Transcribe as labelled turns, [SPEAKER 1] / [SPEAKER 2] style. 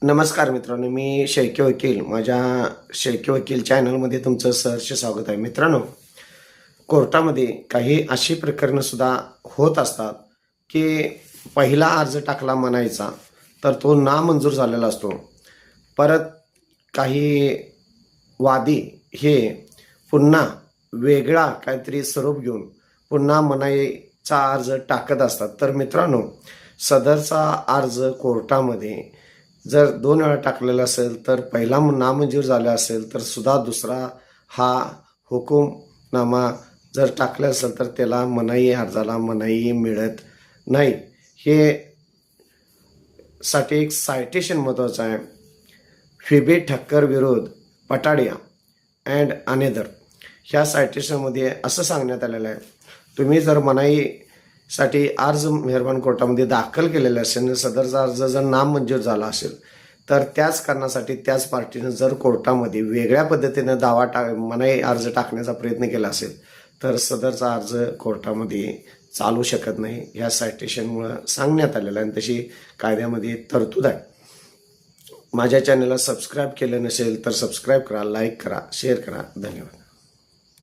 [SPEAKER 1] नमस्कार मित्रांनो, मी शैक्य वकील. माझ्या शैक्य वकील चॅनलमध्ये तुमचं सहर्ष स्वागत आहे. मित्रांनो, कोर्टामध्ये काही अशी प्रकरणंसुद्धा होत असतात की पहिला अर्ज टाकला म्हणायचा तर तो नामंजूर झालेला असतो. परत काही वादी हे पुन्हा वेगळा काहीतरी स्वरूप घेऊन पुन्हा मनाईचा अर्ज टाकत असतात. तर मित्रांनो, सदरचा अर्ज कोर्टामध्ये जर 2 वेळा टाकलेला असेल तर पहिला नामंजूर झाला असेल तर सुद्धा दुसरा हा हुकूमनामा जर टाकला असेल तर त्याला मनाई अर्जाला मनाई मिळत नाही. हे साठी एक सायटेशन महत्त्वाचं आहे. फिबे ठक्कर विरोध पटाडिया अँड अनेदर ह्या सायटेशनमध्ये असं सांगण्यात आलेलं आहे, तुम्ही जर मनाईसाठी अर्ज मेहरबान कोर्टामध्ये दाखल केलेला असेल, सदरचा अर्ज जर नामंजूर झाला असेल तर त्याच कारणासाठी त्याच पार्टीनं जर कोर्टामध्ये वेगळ्या पद्धतीनं मनाई अर्ज टाकण्याचा प्रयत्न केला असेल तर सदरचा अर्ज कोर्टामध्ये चालू शकत नाही. ह्या सायटेशनमुळं सांगण्यात आलेलं आहे आणि तशी कायद्यामध्ये तरतूद आहे. माझ्या चॅनलला सबस्क्राईब केलं नसेल तर सबस्क्राईब करा, लाईक करा, शेअर करा. धन्यवाद.